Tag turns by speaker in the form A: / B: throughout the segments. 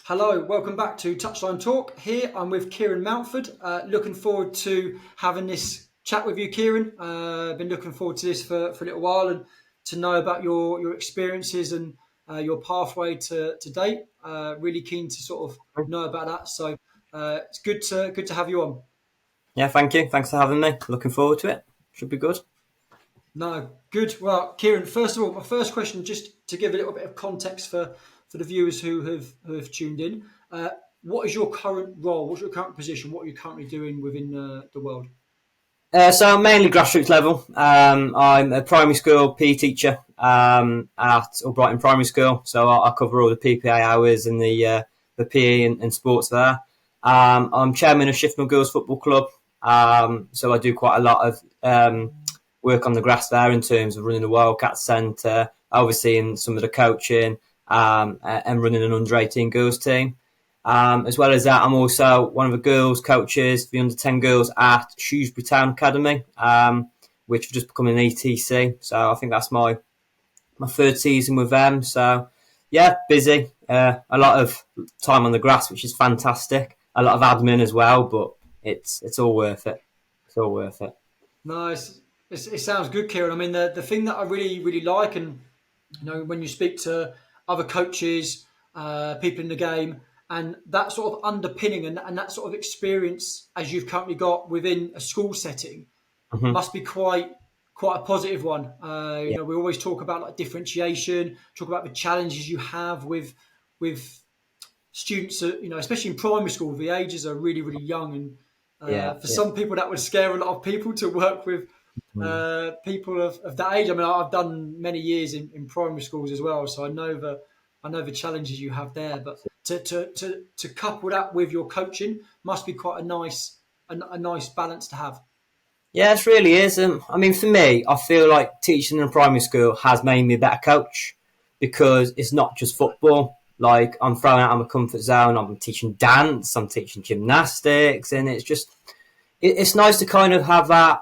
A: Hello, welcome back to Touchline Talk. Here I'm with Kieran Mountford. Looking forward to having this chat with you, Kieran. Been looking forward to this for a little while and to know about your experiences and your pathway to date. Really keen to sort of know about that. So it's good to have you on.
B: Yeah, thank you. Thanks for having me. Looking forward to it. Should be good.
A: No, good. Well, Kieran, first of all, my first question, just to give a little bit of context for the viewers who have tuned in. What is your current role? What's your current position? What are you currently doing within the world?
B: So mainly grassroots level. I'm a primary school PE teacher at Brighton Primary School. So I cover all the PPA hours and the PE and sports there. I'm chairman of Shifnal Girls Football Club. So I do quite a lot of work on the grass there in terms of running the Wildcat Centre, overseeing some of the coaching, and running an under 18 girls team. As well as that, I'm also one of the girls' coaches for the under 10 girls at Shrewsbury Town Academy, which have just become an ETC. So I think that's my third season with them. So yeah, busy. A lot of time on the grass, which is fantastic. A lot of admin as well, but it's all worth it. It's all worth it.
A: Nice. It sounds good, Kieran. I mean, the thing that I really like, and when you speak to other coaches, people in the game, and that sort of underpinning and that sort of experience as you've currently got within a school setting
B: Mm-hmm.
A: must be quite a positive one.
B: Yeah,
A: We always talk about like differentiation, talk about the challenges you have with students, especially in primary school. The ages are really young, and
B: yeah,
A: for
B: yeah.
A: some people that would scare a lot of people to work with
B: Mm.
A: people of that age. I mean, I've done many years in primary schools as well, so I know the challenges you have there. But to couple that with your coaching must be quite a nice balance to have.
B: Yeah, it really is. I mean, for me, I feel like teaching in a primary school has made me a better coach because it's not just football. Like, I'm thrown out of my comfort zone. I'm teaching dance, I'm teaching gymnastics, and it's nice to kind of have that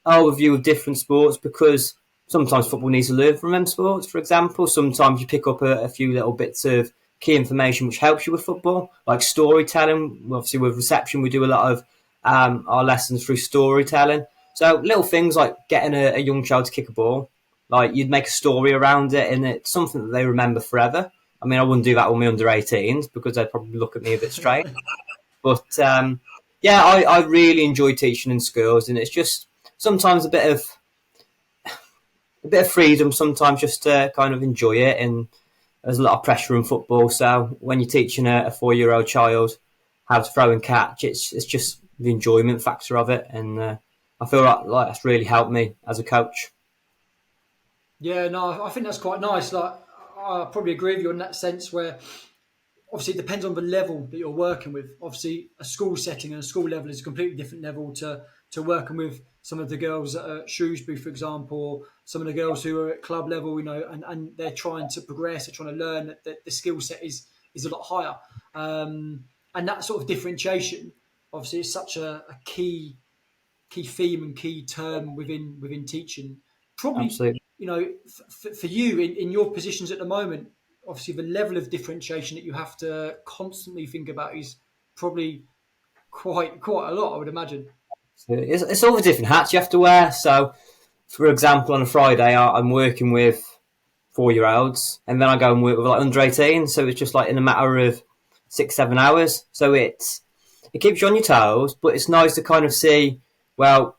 B: overview of different sports because sometimes football needs to learn from them sports. For example, sometimes you pick up a few little bits of key information which helps you with football, like storytelling. Obviously, with reception, we do a lot of our lessons through storytelling. So little things like getting a young child to kick a ball, like you'd make a story around it, and it's something that they remember forever. I mean, I wouldn't do that with my under 18s because they'd probably look at me a bit strange. But yeah, I really enjoy teaching in schools, and it's just sometimes a bit of freedom. Sometimes just to kind of enjoy it, and there's a lot of pressure in football. So when you're teaching a 4-year-old child how to throw and catch, it's just the enjoyment factor of it, and I feel like that's really helped me as a coach.
A: Yeah, no, I think that's quite nice. Like, I probably agree with you in that sense where obviously it depends on the level that you're working with. Obviously, a school setting and a school level is a completely different level to working with some of the girls at Shrewsbury, for example, or some of the girls who are at club level, and they're trying to progress, they're trying to learn that the skill set is a lot higher. And that sort of differentiation, obviously, is such a key theme and key term within teaching. Probably,
B: Absolutely.
A: for you in your positions at the moment, obviously the level of differentiation that you have to constantly think about is probably quite a lot, I would imagine.
B: So it's all the different hats you have to wear. So, for example, on a Friday, I'm working with 4-year-olds, and then I go and work with like under 18. So it's just like in a matter of 6-7 hours. So it keeps you on your toes, but it's nice to kind of see, well,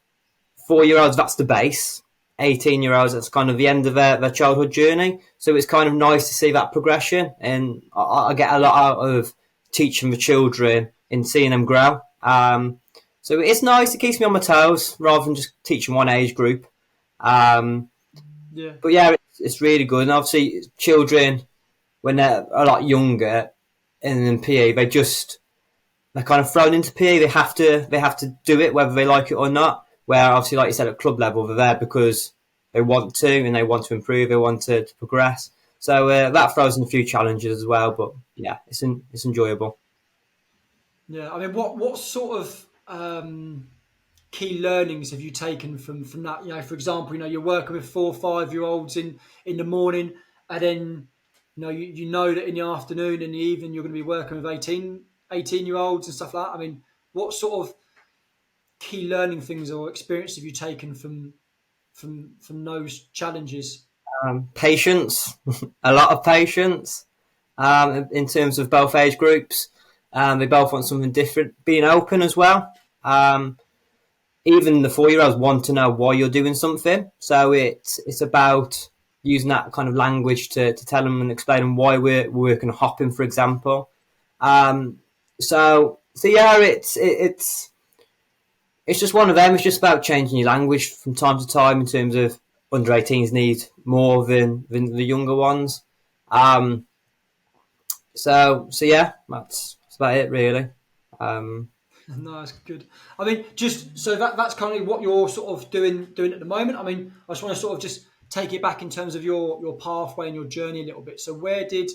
B: 4-year-olds, that's the base. 18-year-olds, that's kind of the end of their childhood journey. So it's kind of nice to see that progression, and I get a lot out of teaching the children and seeing them grow. So it's nice. It keeps me on my toes rather than just teaching one age group. Um,
A: Yeah,
B: but yeah, it's really good. And obviously, children when they're a lot younger and in PE, they're kind of thrown into PE. They have to do it whether they like it or not. Where obviously, like you said, at club level, they're there because they want to and they want to improve. They want to progress. So that throws in a few challenges as well. But yeah, it's enjoyable.
A: yeah. I mean, what sort of key learnings have you taken from that? For example, you're working with 4 or 5 year olds in the morning, and then you know that in the afternoon and the evening you're going to be working with 18-year-olds and stuff like that. I mean, what sort of key learning things or experience have you taken from those challenges?
B: Patience, a lot of patience. In terms of both age groups, they both want something different. Being open as well. Even the 4-year-olds want to know why you're doing something. So it's about using that kind of language to tell them and explain them why we're working on hopping, for example. So yeah, it's just one of them. It's just about changing your language from time to time in terms of under 18s need more than the younger ones. Um, so yeah, that's about it really. Um,
A: No, that's good. I mean, just so that's kind of what you're sort of doing at the moment. I mean, I just want to sort of just take it back in terms of your pathway and your journey a little bit. So where did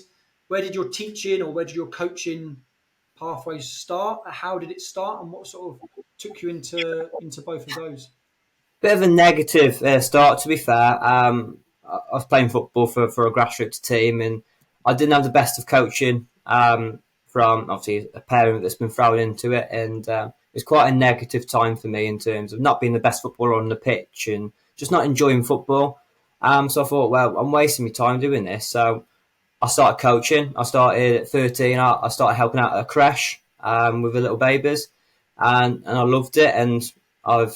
A: your teaching or where did your coaching pathways start? How did it start, and what sort of took you into both of those?
B: Bit of a negative start, to be fair. I was playing football for a grassroots team, and I didn't have the best of coaching from obviously a parent that's been thrown into it, and it was quite a negative time for me in terms of not being the best footballer on the pitch and just not enjoying football. So I thought, well, I'm wasting my time doing this. So I started coaching. I started at 13. I started helping out at a creche with the little babies, and I loved it. And I've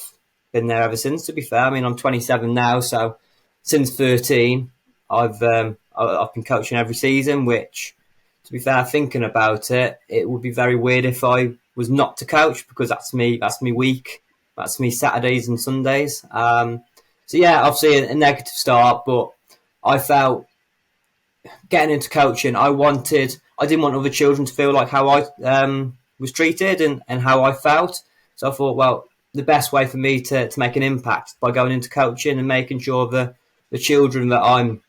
B: been there ever since. To be fair, I mean I'm 27 now, so since 13, I've been coaching every season. Which, to be fair, thinking about it, it would be very weird if I was not to coach because that's me. That's me week. That's me Saturdays and Sundays. So yeah, obviously a negative start, but I felt getting into coaching, I didn't want other children to feel like how I was treated and how I felt. So I thought, well, the best way for me to make an impact by going into coaching and making sure the children that I'm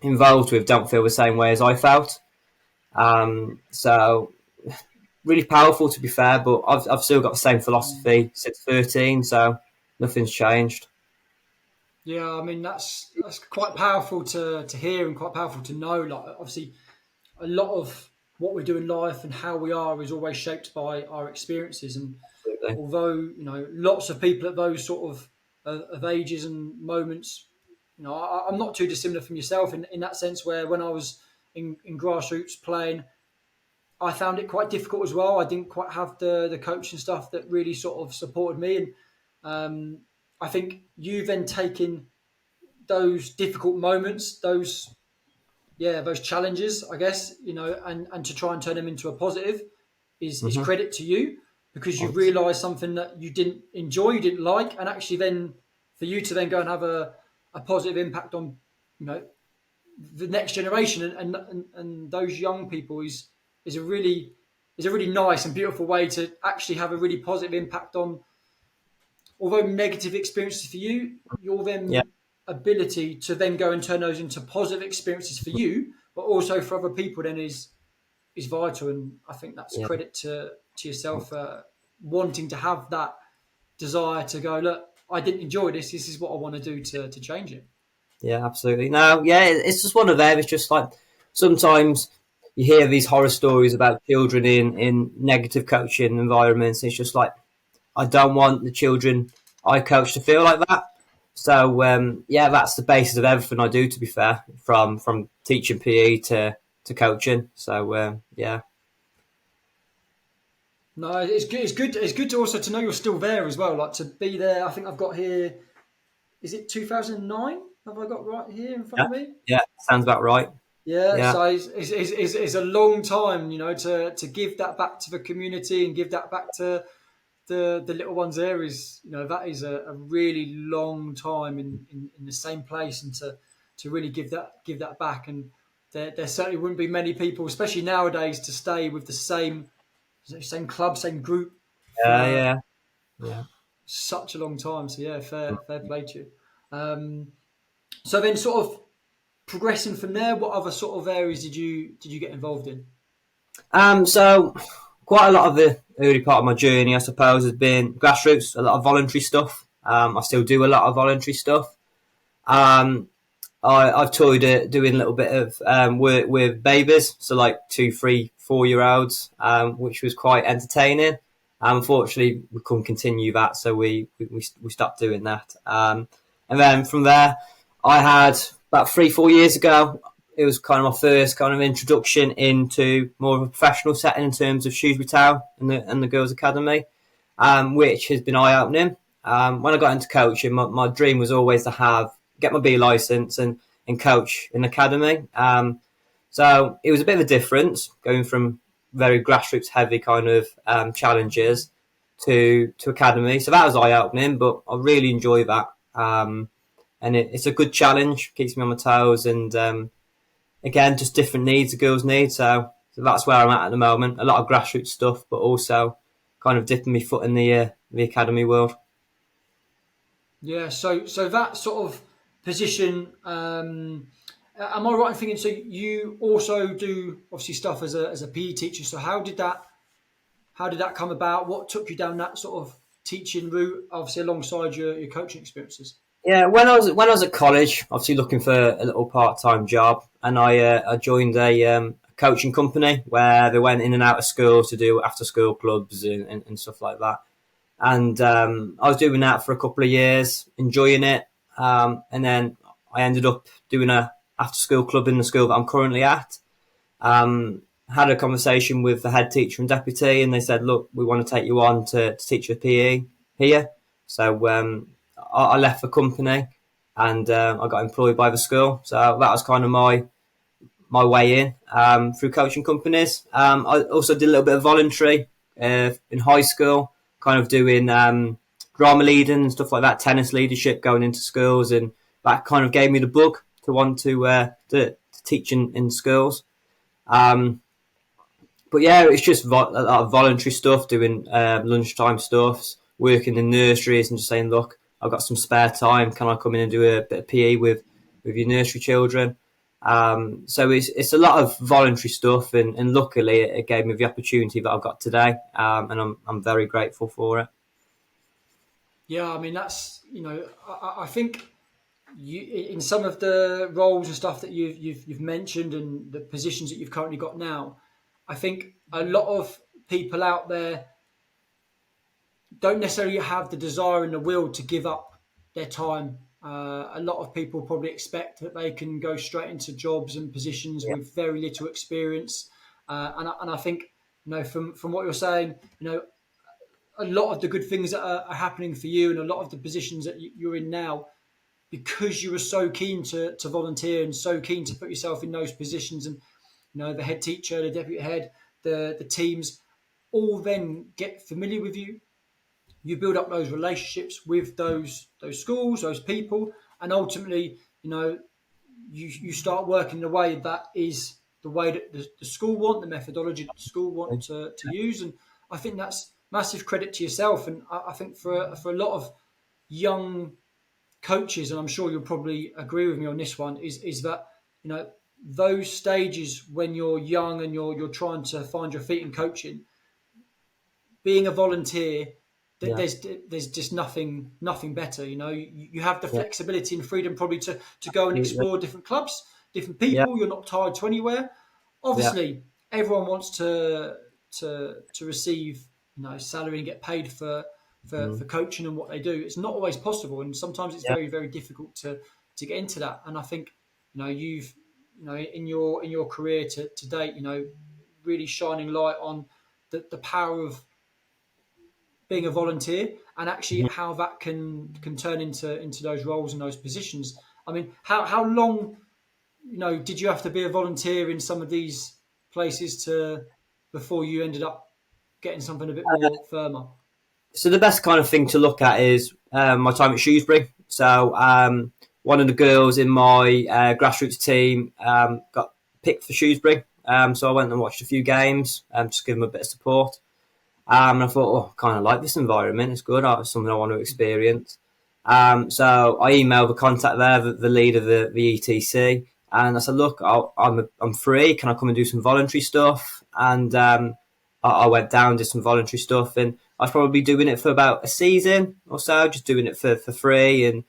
B: involved with don't feel the same way as I felt. So really powerful, to be fair, but I've still got the same philosophy since 13, so nothing's changed.
A: Yeah, I mean that's quite powerful to hear and quite powerful to know. Like obviously, a lot of what we do in life and how we are is always shaped by our experiences. And
B: Absolutely.
A: although lots of people at those sort of ages and moments, I'm not too dissimilar from yourself in that sense. Where when I was in grassroots playing, I found it quite difficult as well. I didn't quite have the coaching stuff that really sort of supported me, and I think you then taking those difficult moments, those challenges, I guess, and to try and turn them into a positive is
B: Mm-hmm.
A: credit to you because you've
B: Thanks.
A: realised something that you didn't enjoy, you didn't like, and actually then for you to then go and have a positive impact on you know the next generation and those young people is a really nice and beautiful way to actually have a really positive impact on, although negative experiences for you, your
B: Yeah,
A: then ability to then go and turn those into positive experiences for you, but also for other people then is vital. And I think that's
B: yeah.
A: credit to yourself
B: Thanks.
A: for wanting to have that desire to go, look, I didn't enjoy this. This is what I want to do to change it.
B: Yeah, absolutely. No, yeah, it's just one of them. It's just like sometimes you hear these horror stories about children in negative coaching environments. It's just like I don't want the children I coach to feel like that. So yeah, that's the basis of everything I do. To be fair, from teaching PE to coaching. So yeah,
A: No, it's good. It's good. It's good to also to know you're still there as well. Like to be there. I think I've got here. Is it 2009? Have I got right here in front
B: yeah,
A: of me?
B: yeah, sounds about right.
A: Yeah,
B: Yeah,
A: so it's a long time, to give that back to the community and give that back to the little ones there that is a really long time in the same place, and to really give that back. And there certainly wouldn't be many people, especially nowadays, to stay with the same club, same group
B: yeah,
A: for
B: yeah, yeah.
A: such a long time. So yeah, fair play to you. So then sort of progressing from there, what other sort of areas did you get involved in?
B: So quite a lot of the early part of my journey, I suppose, has been grassroots, a lot of voluntary stuff. I still do a lot of voluntary stuff. Um, I've toyed at doing a little bit of work with babies, so like 2, 3, 4 year olds, which was quite entertaining. Unfortunately, we couldn't continue that, so we stopped doing that. And then from there, I had about 3, 4 years ago. It was kind of my first kind of introduction into more of a professional setting in terms of Shrewsbury Town and the girls' academy, which has been eye opening. When I got into coaching, my dream was always to get my B license and coach in academy. So it was a bit of a difference going from very grassroots heavy kind of challenges to academy. So that was eye opening, but I really enjoy that. And it's a good challenge, keeps me on my toes, and again, just different needs the girls need. So that's where I'm at the moment. A lot of grassroots stuff, but also kind of dipping my foot in the academy world.
A: Yeah, so that sort of position. Am I right in thinking? So you also do obviously stuff as a PE teacher. So how did that come about? What took you down that sort of teaching route? Obviously, alongside your coaching experiences.
B: Yeah, when I was at college, obviously looking for a little part-time job, and I joined a coaching company where they went in and out of school to do after-school clubs and stuff like that. And I was doing that for a couple of years, enjoying it, and then I ended up doing a after-school club in the school that I'm currently at. Had a conversation with the head teacher and deputy, and they said, "Look, we want to take you on to teach a PE here." So I left the company, and I got employed by the school. So that was kind of my way in through coaching companies. I also did a little bit of voluntary in high school, kind of doing drama leading and stuff like that, tennis leadership, going into schools, and that kind of gave me the bug to want to teach in schools. But yeah, it's just a lot of voluntary stuff, doing lunchtime stuffs, working in nurseries, and just saying, "Look, I've got some spare time. Can I come in and do a bit of PE with your nursery children?" So it's a lot of voluntary stuff, and luckily it gave me the opportunity that I've got today, and I'm very grateful for it.
A: Yeah, I mean that's I think you in some of the roles and stuff that you've mentioned and the positions that you've currently got now, I think a lot of people out there don't necessarily have the desire and the will to give up their time. A lot of people probably expect that they can go straight into jobs and positions
B: Yeah,
A: with very little experience, and I think from what you're saying, a lot of the good things that are happening for you and a lot of the positions that you're in now because you were so keen to volunteer and so keen to put yourself in those positions, and the head teacher, the deputy head, the teams all then get familiar with you. You build up those relationships with those schools, those people, and ultimately, you start working in a way that is the way that the school want, the methodology that the school want to use, and I think that's massive credit to yourself. And I think for a lot of young coaches, and I'm sure you'll probably agree with me on this one, is that those stages when you're young and you're trying to find your feet in coaching, being a volunteer,
B: yeah,
A: there's just nothing better. You have the
B: yeah,
A: flexibility and freedom probably to go and
B: absolutely.
A: explore different clubs, different
B: Yeah,
A: people. You're not tied to anywhere.
B: yeah,
A: Obviously, everyone wants to receive salary and get paid for
B: mm,
A: coaching and what they do. It's not always possible, and sometimes it's
B: yeah,
A: very very difficult to get into that. And I think you've in your career to date, really shining light on the power of being a volunteer and actually
B: mhm.
A: how that can turn into those roles and those positions. I mean, how long did you have to be a volunteer in some of these places to before you ended up getting something a bit more firmer?
B: So the best kind of thing to look at is my time at Shrewsbury. So one of the girls in my grassroots team got picked for Shrewsbury. So I went and watched a few games, just give them a bit of support. And I thought, oh, I kind of like this environment. It's good. It's something I want to experience. So I emailed the contact there, the lead of the ETC, and I said, look, I'm free. Can I come and do some voluntary stuff? And I went down, did some voluntary stuff, and I was probably doing it for about a season or so, just doing it for free and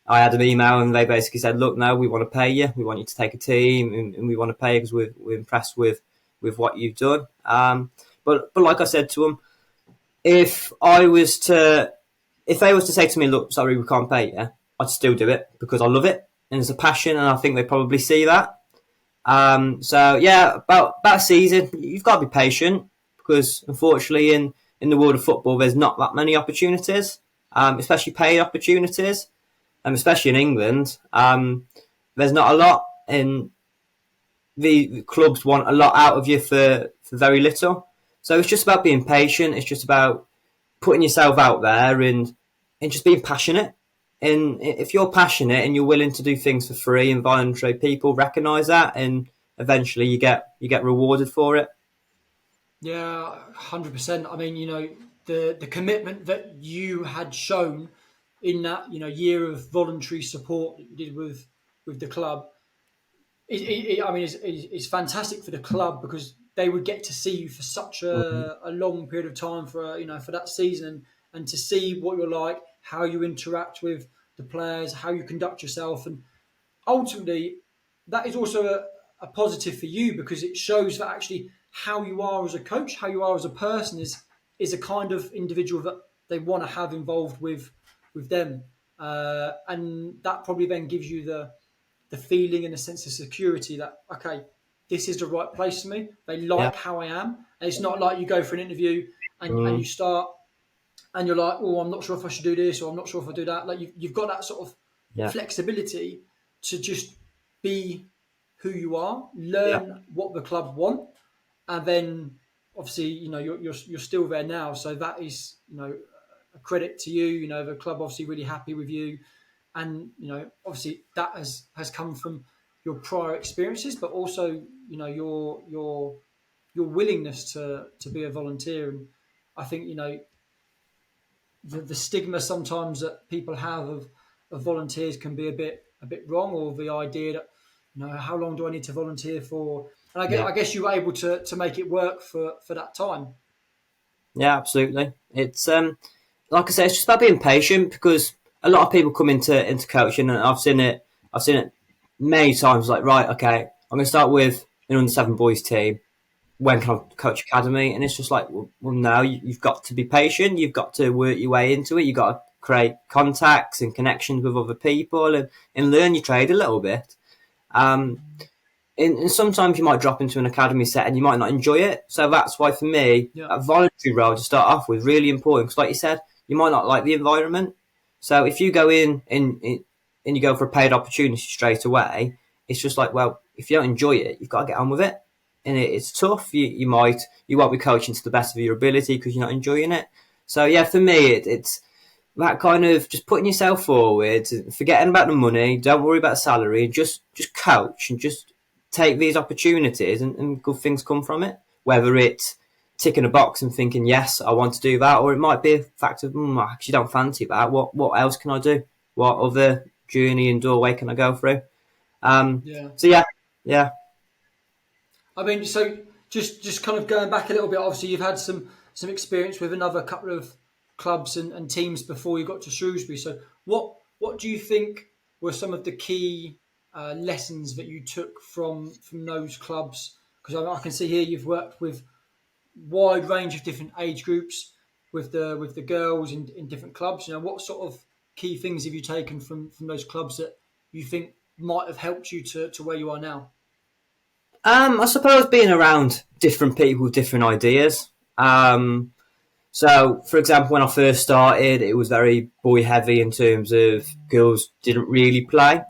B: I had an email and they basically said, look, no, we want to pay you. We want you to take a team and we want to pay you because we're impressed with what you've done. But like I said to them, if they was to say to me, look, sorry, we can't pay you, I'd still do it because I love it and it's a passion, and I think they probably see that. So yeah, about a season, you've got to be patient because unfortunately in the world of football, there's not that many opportunities, especially paid opportunities, especially in England. There's not a lot, and the clubs want a lot out of you for very little. So it's just about being patient. It's just about putting yourself out there and just being passionate. And if you're passionate and you're willing to do things for free and voluntary, people recognise that, and eventually you get rewarded for it.
A: Yeah, 100%. I mean, the commitment that you had shown in that year of voluntary support that you did with the club, I mean, it's fantastic for the club because they would get to see you for such
B: Mm-hmm.
A: a long period of time for that season, and to see what you're like, how you interact with the players, how you conduct yourself, and ultimately that is also a positive for you because it shows that actually how you are as a coach, how you are as a person is a kind of individual that they want to have involved with them, and that probably then gives you the feeling and a sense of security that okay, this is the right place for me. They
B: Yeah.
A: like how I am, and it's not like you go for an interview and you
B: Mm,
A: start and you're like, oh, I'm not sure if I should do this or I'm not sure if I do that. Like you've got that sort of
B: yeah.
A: flexibility to just be who you are,
B: Yeah.
A: learn what the club want, and then obviously you're still there now, so that is a credit to you. The club obviously really happy with you, and obviously that has come from your prior experiences, but also your willingness to be a volunteer. And I think the stigma sometimes that people have of volunteers can be a bit wrong, or the idea that how long do I need to volunteer for? And
B: Yeah.
A: I guess you were able to make it work for that time.
B: Yeah, absolutely. It's like I say, it's just about being patient because a lot of people come into coaching, and I've seen it many times. Like, right, okay, I'm going to start with an under 7 boys team. When can I coach academy? And it's just like, well no, you've got to be patient. You've got to work your way into it. You've got to create contacts and connections with other people and learn your trade a little bit. Um, and sometimes you might drop into an academy set and you might not enjoy it. So that's why for me,
A: Yeah,
B: a voluntary role to start off with really important because, like you said, you might not like the environment. So if you go in and you go for a paid opportunity straight away, it's just like, well, if you don't enjoy it, you've got to get on with it, and it's tough. You won't be coaching to the best of your ability because you're not enjoying it. So yeah, for me, it's that kind of just putting yourself forward, forgetting about the money, don't worry about salary, just coach and just take these opportunities and good things come from it. Whether it's ticking a box and thinking, yes, I want to do that, or it might be a fact of, I actually don't fancy that. What else can I do? What other journey and doorway can I go through?
A: yeah.
B: So yeah, yeah.
A: I mean, so just kind of going back a little bit. Obviously, you've had some experience with another couple of clubs and teams before you got to Shrewsbury. So what do you think were some of the key lessons that you took from those clubs? Because I can see here you've worked with wide range of different age groups with the girls in different clubs. What sort of key things have you taken from those clubs that you think might have helped you to where you are now?
B: I suppose being around different people with different ideas. So, for example, when I first started, it was very boy heavy in terms of girls didn't really play.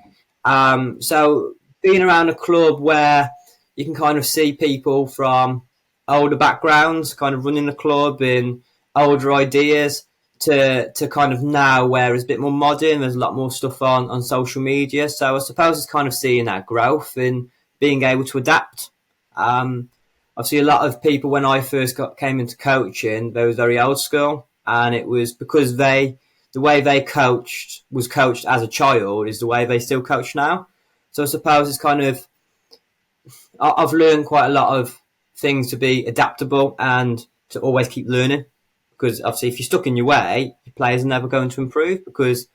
B: So, being around a club where you can kind of see people from older backgrounds kind of running the club and older ideas to kind of now where it's a bit more modern, there's a lot more stuff on social media. So, I suppose it's kind of seeing that growth and being able to adapt. Um, Obviously, a lot of people when I first came into coaching, they was very old school, and it was because the way they was coached as a child is the way they still coach now. So I suppose it's kind of I've learned quite a lot of things to be adaptable and to always keep learning. Because obviously, if you're stuck in your way, your players are never going to improve because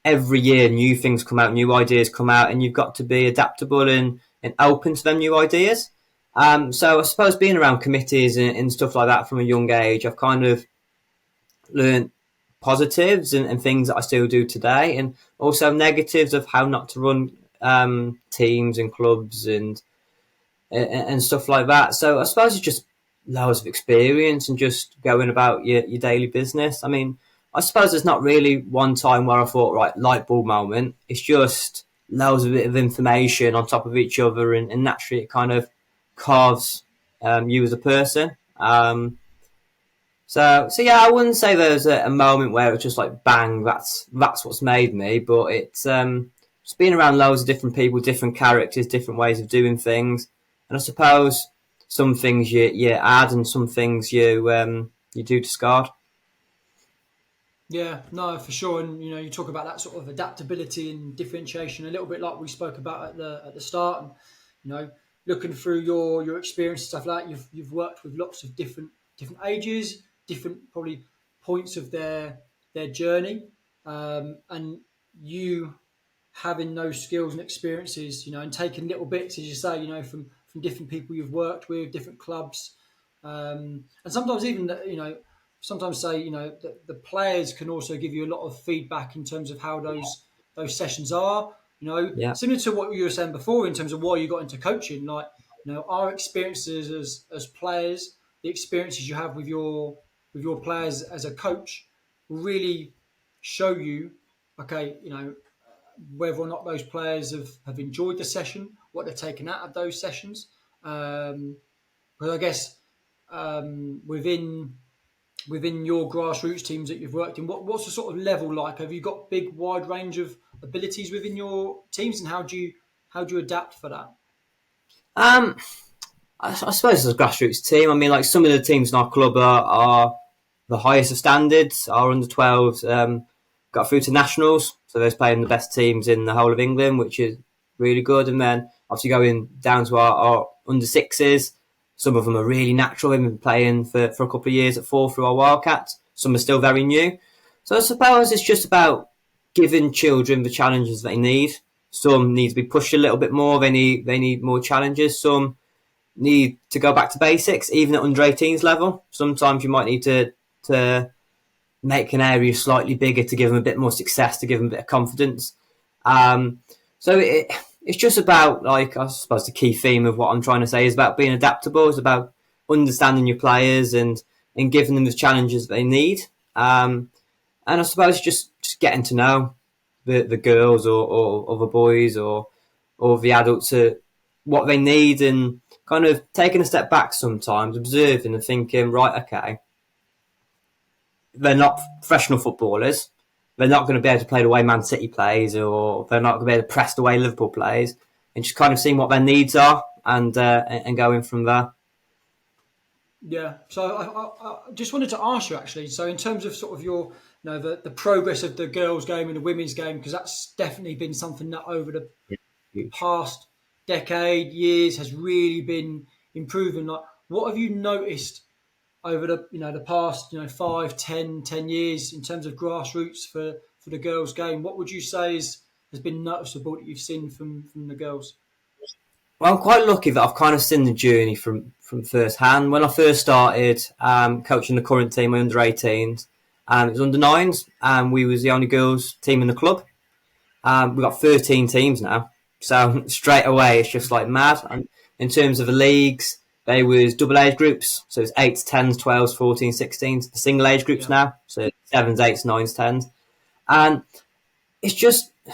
B: every year new things come out, new ideas come out, and you've got to be adaptable and open to them new ideas. So I suppose being around committees and stuff like that from a young age, I've kind of learned positives and things that I still do today, and also negatives of how not to run teams and clubs and stuff like that. So I suppose it's just loads of experience and just going about your daily business. I mean, I suppose there's not really one time where I thought, right, light bulb moment. It's just loads of bit of information on top of each other, and naturally it kind of carves you as a person. So yeah, I wouldn't say there's a moment where it was just like bang, that's what's made me, but it's just being around loads of different people, different characters, different ways of doing things, and I suppose some things you add and some things you do discard.
A: Yeah, no, for sure. And you talk about that sort of adaptability and differentiation, a little bit like we spoke about at the start. And you know, looking through your experience and stuff like that, you've worked with lots of different ages, different probably points of their journey, and you having those skills and experiences, and taking little bits, as you say, from different people you've worked with, different clubs, and sometimes even sometimes say the players can also give you a lot of feedback in terms of how those sessions are.
B: Yeah,
A: Similar to what you were saying before in terms of why you got into coaching, like our experiences as players, the experiences you have with your players as a coach will really show you, okay, whether or not those players have enjoyed the session, what they're taking out of those sessions. But I guess within your grassroots teams that you've worked in, what's the sort of level like? Have you got big, wide range of abilities within your teams, and how do you adapt for that?
B: um, I suppose as a grassroots team, I mean, like some of the teams in our club are the highest of standards. Our under 12s got through to nationals, so they're playing the best teams in the whole of England, which is really good. And then obviously going down to our under sixes, some of them are really natural. They've been playing for a couple of years at four through our Wildcats. Some are still very new. So I suppose it's just about giving children the challenges they need. Some need to be pushed a little bit more. They need more challenges. Some need to go back to basics, even at under 18s level. Sometimes you might need to make an area slightly bigger to give them a bit more success, to give them a bit of confidence. Um, so it's just about, like, I suppose the key theme of what I'm trying to say is about being adaptable. It's about understanding your players and giving them the challenges they need. And I suppose just getting to know the girls or other boys or the adults, what they need, and kind of taking a step back sometimes, observing and thinking, right, okay, they're not professional footballers. They're not going to be able to play the way Man City plays, or they're not going to be able to press the way Liverpool plays, and just kind of seeing what their needs are and going from there.
A: Yeah. So I just wanted to ask you actually. So in terms of sort of your, the progress of the girls' game and the women's game, because that's definitely been something that over the
B: Yeah, huge.
A: past decade, years has really been improving. Like, what have you noticed over the past 5, 10 years in terms of grassroots for the girls' game? What would you say has been noticeable that you've seen from the girls?
B: Well, I'm quite lucky that I've kind of seen the journey from first hand. When I first started coaching the current team, my under 18s, it was under nines, and we was the only girls team in the club. We've got 13 teams now. So straight away, it's just like mad. And in terms of the leagues, they was double age groups. So it's 8s, 10s, 12s, 14s, 16s. The single age groups
A: Yeah.
B: now. So 7s, 8s, 9s, 10s. And it's just, I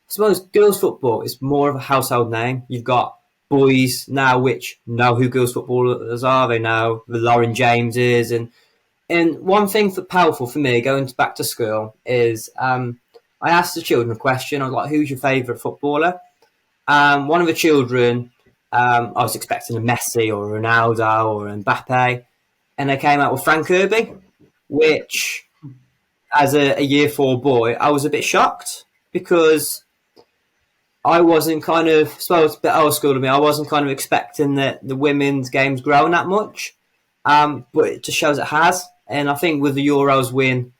B: suppose, girls' football is more of a household name. You've got boys now which know who girls' footballers are. They know the Lauren Jameses. And one thing powerful for me going back to school is I asked the children a question. I was like, who's your favourite footballer? One of the children, I was expecting a Messi or a Ronaldo or an Mbappe, and they came out with Frank Kirby, which, as a year four boy, I was a bit shocked because I wasn't kind of, I suppose it's a bit old school to me, I wasn't kind of expecting that the women's game's grown that much, but it just shows it has. And I think with the Euros win,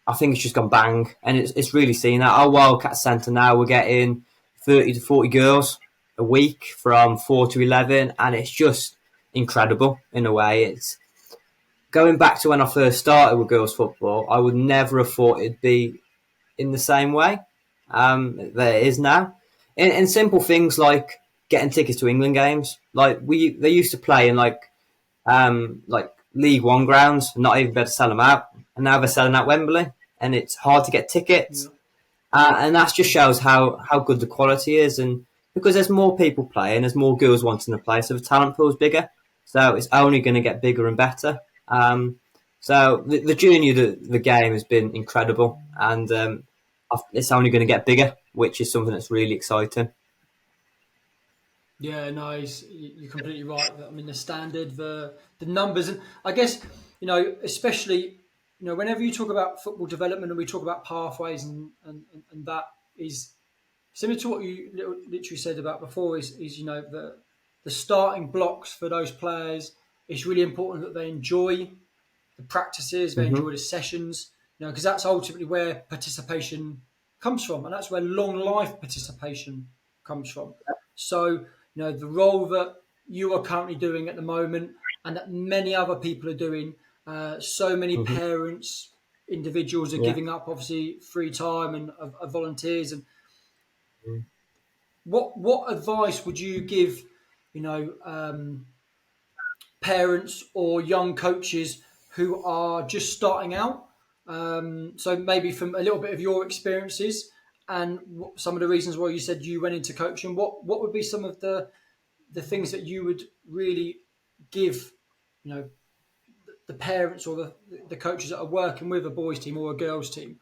B: I think it's just gone bang, and it's really seen that. Our Wildcat Centre now, we're getting 30 to 40 girls a week from 4 to 11, and it's just incredible in a way. It's going back to when I first started with girls football, I would never have thought it'd be in the same way that it is now. And simple things like getting tickets to England games. Like they used to play in like League One grounds, and not even be able to sell them out. And now they're selling out Wembley, and it's hard to get
A: Yeah.
B: tickets. And that just shows how good the quality is. And because there's more people playing, there's more girls wanting to play, so the talent pool is bigger. So it's only going to get bigger and better. So the journey of the game has been incredible, and it's only going to get bigger, which is something that's really exciting.
A: Yeah, no, you're completely right. I mean, the standard, the numbers, and I guess especially whenever you talk about football development and we talk about pathways and that is similar to what you literally said about before. Is the starting blocks for those players. It's really important that they enjoy the practices, they
B: Mm-hmm.
A: enjoy the sessions, because that's ultimately where participation comes from, and that's where long life participation comes from. So, the role that you are currently doing at the moment, and that many other people are doing, so many
B: Mm-hmm.
A: parents, individuals are
B: Yeah.
A: giving up obviously free time and are volunteers. And what advice would you give, you know, parents or young coaches who are just starting out? So maybe from a little bit of your experiences and some of the reasons why you said you went into coaching. What would be some of the things that you would really give, you know, the parents or the coaches that are working with a boys team or a girls team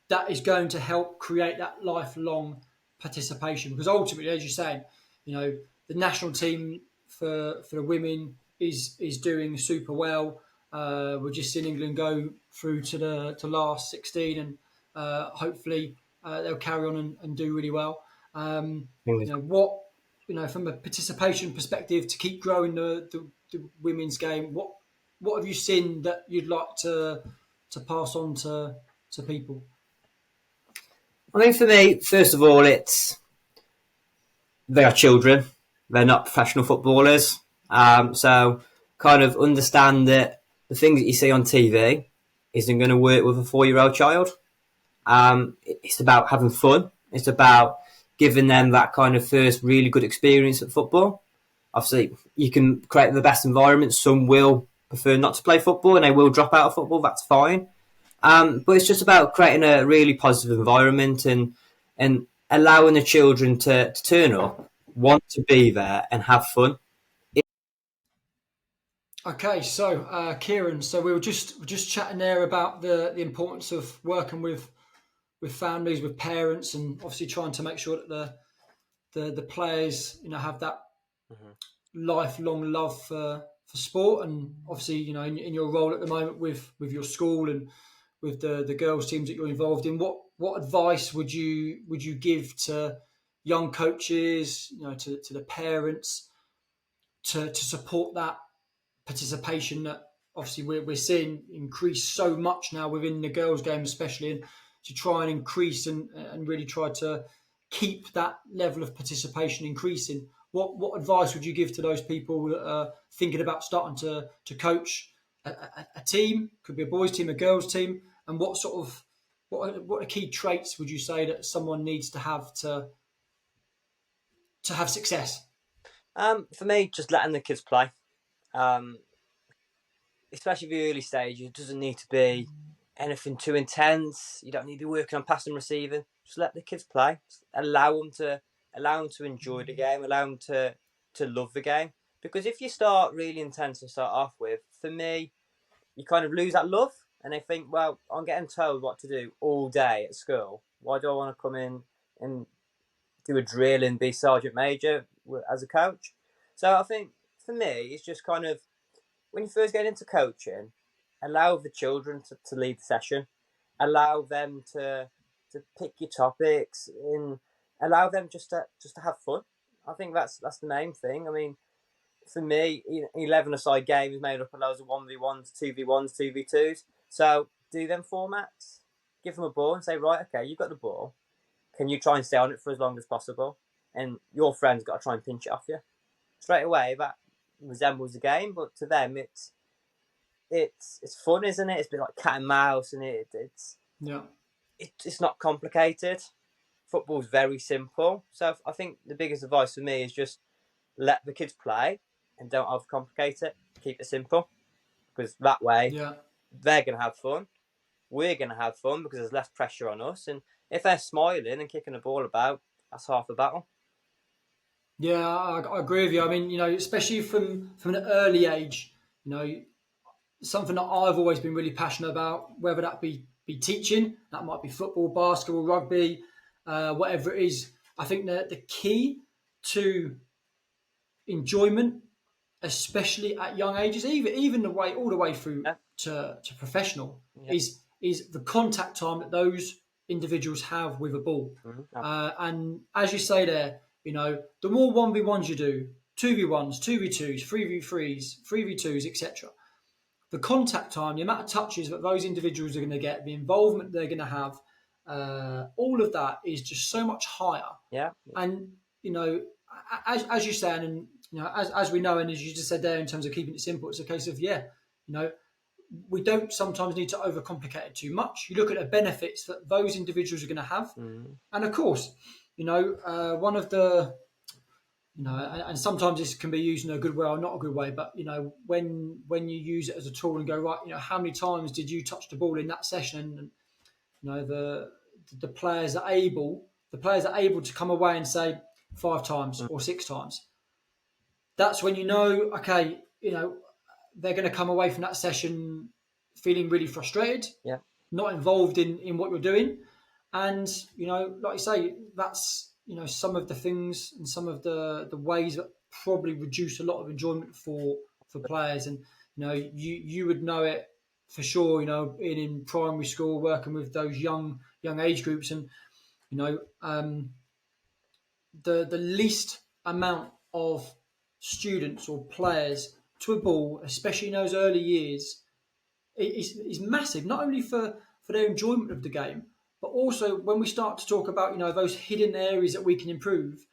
A: that is going to help create that lifelong participation? Because ultimately, as you're saying, the national team for the women is doing super well. We're just seeing England go through to last 16, and hopefully they'll carry on and do really well. What from a participation perspective to keep growing the women's game. What have you seen that you'd like to pass on to people?
B: I mean, for me, first of all, it's they are children. They're not professional footballers. So kind of understand that the things that you see on TV isn't going to work with a 4-year-old child. It's about having fun. It's about giving them that kind of first really good experience at football. Obviously, you can create the best environment. Some will prefer not to play football and they will drop out of football. That's fine. But it's just about creating a really positive environment and allowing the children to turn up, want to be there, and have fun.
A: Okay, so Kieran, so we were just chatting there about the importance of working with families, with parents, and obviously trying to make sure that the players have that lifelong love for sport. And obviously in your role at the moment with your school and with the girls teams that you're involved in, what advice would you give to young coaches, to the parents to support that participation that obviously we're seeing increase so much now within the girls' game, especially, and to try and increase and really try to keep that level of participation increasing? What advice would you give to those people that are thinking about starting to coach a team? Could be a boys' team, a girls' team, and what are key traits would you say that someone needs to have to have success?
B: For me, just letting the kids play. Um, Especially the early stage, it doesn't need to be anything too intense. You don't need to be working on passing and receiving. Just let the kids play. Just allow them to enjoy the game. Allow them to love the game. Because if you start really intense to start off with, for me, you kind of lose that love, and they think, well, I'm getting told what to do all day at school. Why do I want to come in and do a drill and be sergeant major as a coach? So I think for me, it's just kind of when you first get into coaching, allow the children to lead the session, allow them to pick your topics, and allow them just to have fun. I think that's the main thing. I mean, for me, 11-a-side game is made up of loads of 1v1s, 2v1s, 2v2s. So do them formats. give them a ball and say, right, okay, you've got the ball. Can you try and stay on it for as long as possible? And your friend's got to try and pinch it off you. Straight away, that resembles a game, but to them, it's fun, isn't it? It's a bit like cat and mouse, and
A: Yeah.
B: it's not complicated. Football's very simple. So I think the biggest advice for me is just let the kids play and don't overcomplicate it. Keep it simple, because that way
A: Yeah.
B: they're going to have fun. We're going to have fun because there's less pressure on us. And if they're smiling and kicking the ball about, that's half the battle.
A: Yeah, I agree with you. I mean, especially from an early age, something that I've always been really passionate about, whether that be teaching, that might be football, basketball, rugby, whatever it is. I think that the key to enjoyment, especially at young ages, even the way all the way through
B: Yeah.
A: to professional,
B: Yeah.
A: is the contact time that those individuals have with a ball.
B: Mm-hmm.
A: And as you say there, the more 1v1s you do, 2v1s, 2v2s, 3v3s, 3v2s, etc., the contact time, the amount of touches that those individuals are going to get, the involvement they're going to have, all of that is just so much higher.
B: Yeah.
A: And as you say, and as we know, and as you just said there, in terms of keeping it simple, it's a case of we don't sometimes need to overcomplicate it too much. You look at the benefits that those individuals are going to have, and of course, one of the and sometimes this can be used in a good way or not a good way, but when you use it as a tool and go, right, how many times did you touch the ball in that session? And the players are able to come away and say 5 times or 6 times. That's when okay, they're going to come away from that session feeling really frustrated,
B: Yeah.
A: not involved in what you're doing, and like you say, that's some of the things and some of the ways that probably reduce a lot of enjoyment for players. And you would know it for sure, being in primary school, working with those young age groups, and the least amount of students or players to a ball, especially in those early years, is massive. Not only for their enjoyment of the game, but also when we start to talk about those hidden areas that we can improve.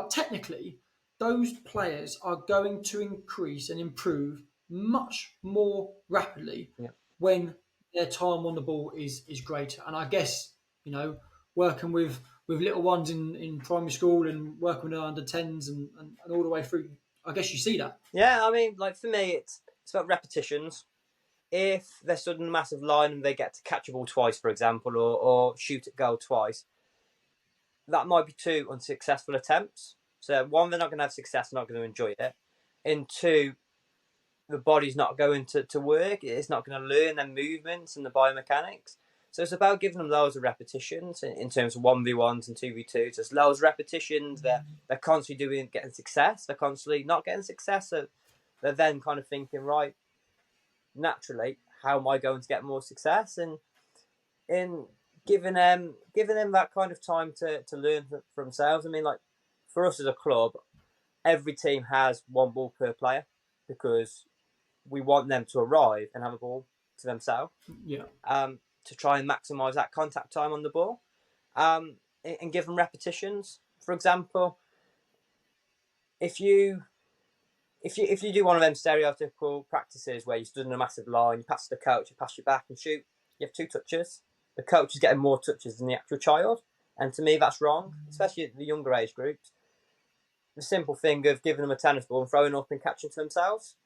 A: Technically, those players are going to increase and improve much more rapidly
B: Yeah.
A: when their time on the ball is greater. And I guess working with little ones in primary school and working with under 10s and all the way through, I guess you see that.
B: Yeah, I mean, like for me, it's about repetitions. If they're stood in a massive line and they get to catch a ball twice, for example, or shoot at goal twice, that might be 2 unsuccessful attempts. So 1, they're not going to have success, not going to enjoy it. And 2, the body's not going to work. It's not going to learn their movements and the biomechanics. So it's about giving them loads of repetitions in terms of 1v1s and 2v2s. There's loads of repetitions. They're constantly getting success. They're constantly not getting success. So they're then kind of thinking, right, naturally, how am I going to get more success? And in giving them that kind of time to learn for themselves. I mean, like for us as a club, every team has 1 ball per player because we want them to arrive and have a ball to themselves.
A: Yeah.
B: To try and maximise that contact time on the ball, and give them repetitions. For example, if you do one of them stereotypical practices where you stood in a massive line, you pass the coach, you pass your back and shoot, you have 2 touches. The coach is getting more touches than the actual child, and to me that's wrong, especially at the younger age groups. The simple thing of giving them a tennis ball and throwing up and catching to themselves,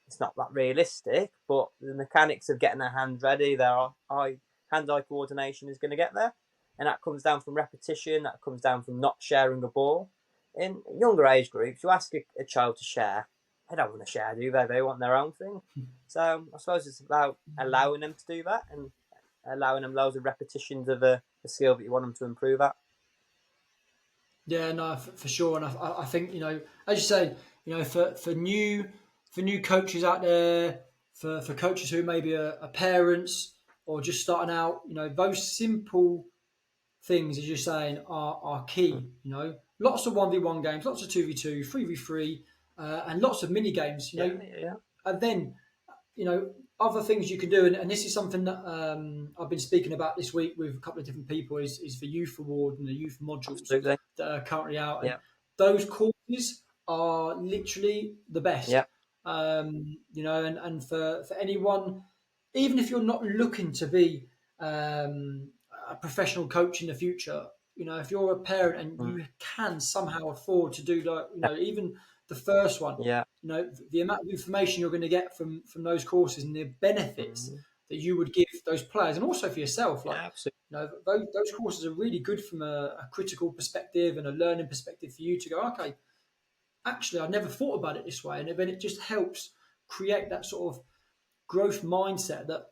B: it's not that realistic, but the mechanics of getting their hands ready, their hand-eye coordination is going to get there, and that comes down from repetition, that comes down from not sharing a ball. In younger age groups, you ask a child to share, they don't want to share, do they? They want their own thing. So I suppose it's about allowing them to do that and allowing them loads of repetitions of the skill that you want them to improve at.
A: Yeah, no, for sure. And I think, as you say, for new coaches out there, for coaches who maybe are parents or just starting out, those simple things, as you're saying, are key. Lots of 1v1 games, lots of 2v2, 3v3, and lots of mini games.
B: Yeah.
A: And then, other things you can do, and this is something that I've been speaking about this week with a couple of different people, is the youth award and the youth modules
B: Absolutely.
A: that are currently out. And
B: Yeah.
A: those courses are literally the best.
B: Yeah.
A: And for anyone, even if you're not looking to be a professional coach in the future, if you're a parent and
B: Mm.
A: you can somehow afford to do,
B: Yeah.
A: even the first one,
B: Yeah.
A: the amount of information you're going to get from those courses and the benefits
B: Mm.
A: that you would give those players, and also for yourself, like,
B: Yeah, absolutely.
A: those courses are really good from a critical perspective and a learning perspective for you to go, okay, actually, I never thought about it this way. And then it just helps create that sort of growth mindset that,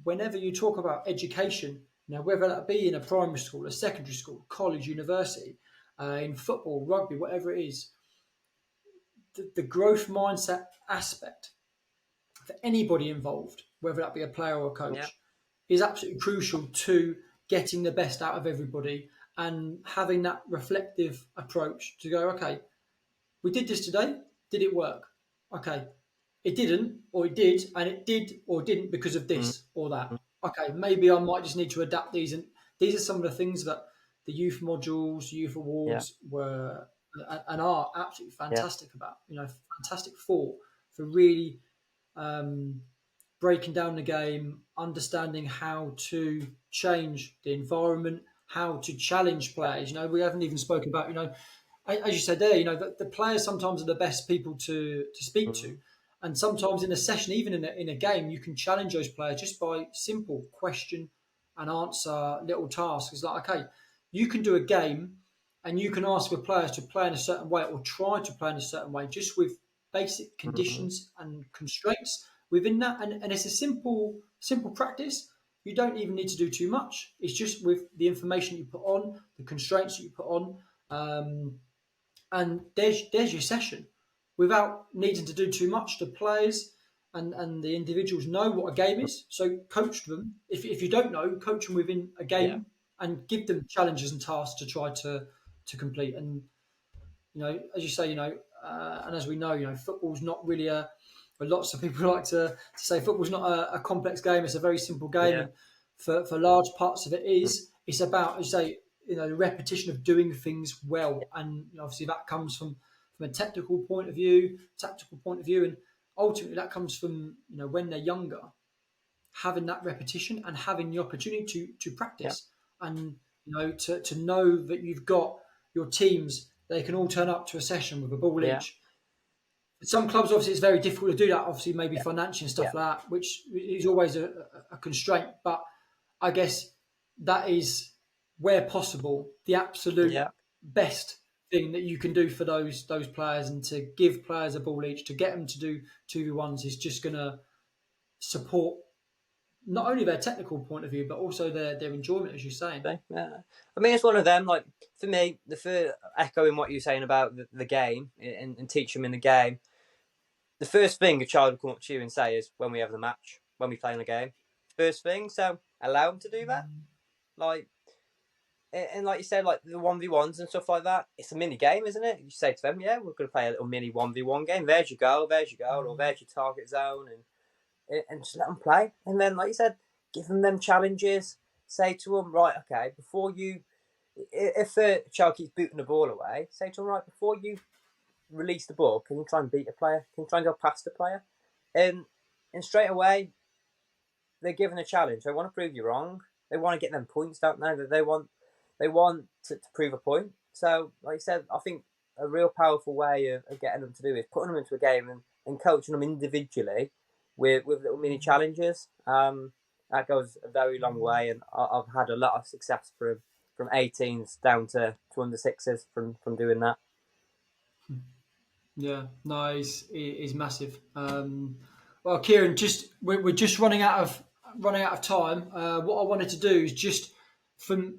A: whenever you talk about education, whether that be in a primary school, a secondary school, college, university, in football, rugby, whatever it is, the growth mindset aspect for anybody involved, whether that be a player or a
B: Yeah.
A: coach, is absolutely crucial to getting the best out of everybody and having that reflective approach to go, okay, we did this today. Did it work? Okay. It didn't, or it did, and it did or didn't because of
B: Mm.
A: this or that. Okay, maybe I might just need to adapt these. And these are some of the things that the youth modules, youth
B: Yeah.
A: awards were and are absolutely
B: Yeah.
A: fantastic about. Fantastic for really breaking down the game, understanding how to change the environment, how to challenge players. We haven't even spoken about, as you said there, the players sometimes are the best people to speak to.
B: Mm.
A: And sometimes in a session, even in a game, you can challenge those players just by simple question and answer little tasks. It's like, okay, you can do a game and you can ask the players to play in a certain way or try to play in a certain way just with basic
B: Mm.
A: conditions and constraints within that. And it's a simple practice. You don't even need to do too much. It's just with the information you put on, the constraints that you put on, and there's your session without needing to do too much. The players and the individuals know what a game is, so coach them. If you don't know, coach them within a
B: Yeah.
A: game and give them challenges and tasks to try to complete. And as you say, and as we know, football's not really lots of people like to say football's not a complex game. It's a very simple game,
B: Yeah.
A: and for large parts of it it's about, as you say, the repetition of doing things well, and obviously that comes from a technical point of view, tactical point of view, and ultimately that comes from when they're younger, having that repetition and having the opportunity to
B: Yeah.
A: practice, and to know that you've got your teams, they can all turn up to a session with a ball
B: Yeah.
A: each. Some clubs, obviously, it's very difficult to do that. Obviously, maybe
B: Yeah.
A: financially and
B: Yeah.
A: stuff like that, which is always a constraint. But I guess that is, where possible, the absolute
B: Yeah.
A: best thing that you can do for those players, and to give players a ball each, to get them to do 2v1s, is just going to support not only their technical point of view, but also their enjoyment, as you're saying.
B: Yeah. I mean, it's one of them. Like, for me, the first, echoing what you're saying about the game and teach them in the game. The first thing a child will come up to you and say is, when we have the match, when we play in the game. First thing, so allow them to do that. Like, and like you said, like the 1v1s and stuff like that, it's a mini game, isn't it? You say to them, yeah, we're going to play a little mini 1v1 game. There's your goal, or there's your target zone, and just let them play. And then, like you said, give them challenges. Say to them, right, okay, before you, if a child keeps booting the ball away, say to them, right, before you release the ball, can you try and beat a player? Can you try and go past a player? And straight away, they're given a challenge. They want to prove you wrong. They want to get them points, don't they? They want to prove a point. So, like you said, I think a real powerful way of getting them to do is putting them into a game and coaching them individually with little mini challenges. That goes a very long way, and I've had a lot of success from 18s down to under sixes from doing that.
A: Yeah, no, it's massive. Well, Kieran, we're just running out of time. What I wanted to do is just from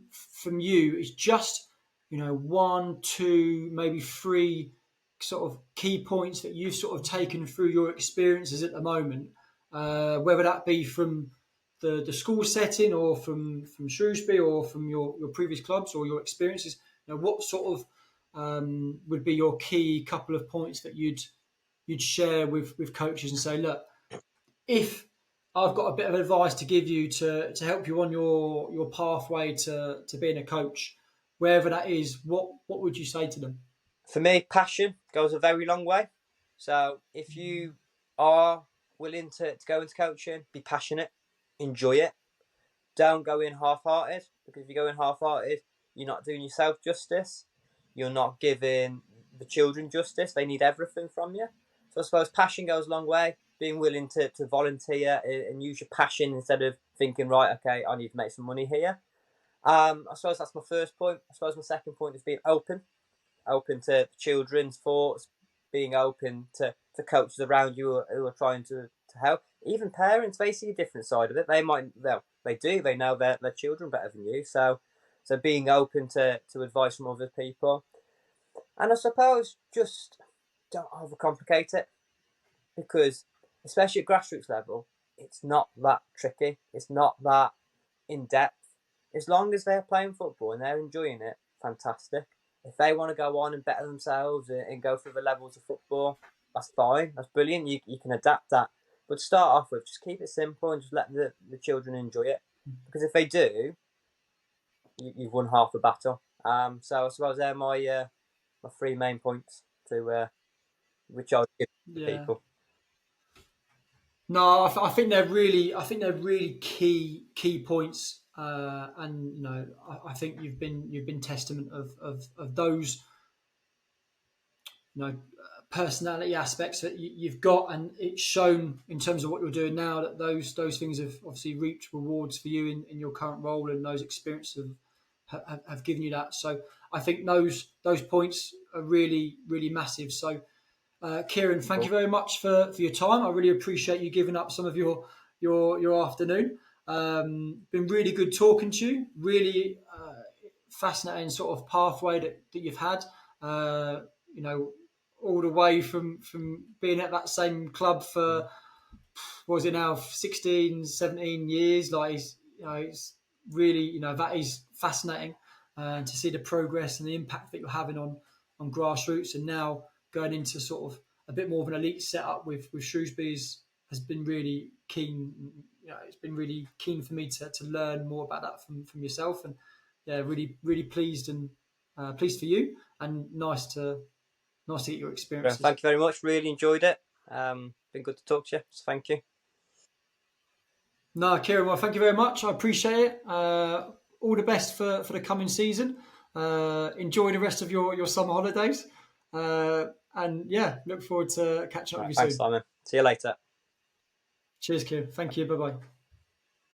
A: you is just one, two, maybe three sort of key points that you've sort of taken through your experiences at the moment, whether that be from the school setting or from Shrewsbury or from your previous clubs or your experiences. What sort of would be your key couple of points that you'd share with coaches and say, look, if I've got a bit of advice to give you to help you on your pathway to being a coach, wherever that is, what would you say to them?
B: For me, passion goes a very long way. So if you are willing to go into coaching, be passionate, enjoy it. Don't go in half-hearted, because if you go in half-hearted, you're not doing yourself justice. You're not giving the children justice. They need everything from you. So I suppose passion goes a long way. Being willing to volunteer and use your passion instead of thinking, right, okay, I need to make some money here. I suppose that's my first point. I suppose my second point is being open to children's thoughts, being open to coaches around you who are trying to help. Even parents, they see a different side of it. They know their children better than you. So being open to advice from other people. And I suppose just don't overcomplicate it, because especially at grassroots level, it's not that tricky. It's not that in depth. As long as they're playing football and they're enjoying it, fantastic. If they want to go on and better themselves and go through the levels of football, that's fine. That's brilliant. You can adapt that. But to start off with, just keep it simple and just let the children enjoy it. Because if they do, you've won half the battle. So I suppose they're my three main points to which I would give to
A: Yeah.
B: people.
A: No, I think they're really key points, and I think you've been testament of those personality aspects that you've got, and it's shown in terms of what you're doing now that those things have obviously reaped rewards for you in your current role, and those experiences have given you that. So I think those points are really massive. So Kieran, thank you
B: Cool.
A: very much for your time. I really appreciate you giving up some of your afternoon. Been really good talking to you. Really fascinating sort of pathway that you've had. You know, all the way from being at that same club for what was it now 16, 17 years. Like it's really that is fascinating, and to see the progress and the impact that you're having on grassroots, and now going into sort of a bit more of an elite setup with Shrewsbury's has been really keen. It's been really keen for me to learn more about that from yourself, and yeah, really pleased and pleased for you, and nice to get your
B: Yeah,
A: experiences.
B: thank you very much. Really enjoyed it. Been good to talk to you. So thank you.
A: No, Kieran, well, thank you very much. I appreciate it. All the best for the coming season. Enjoy the rest of your summer holidays. And yeah, look forward to catching up
B: All
A: with
B: right,
A: you
B: thanks,
A: soon.
B: Simon. See you later.
A: Cheers, Kieran. Thank you. Bye bye.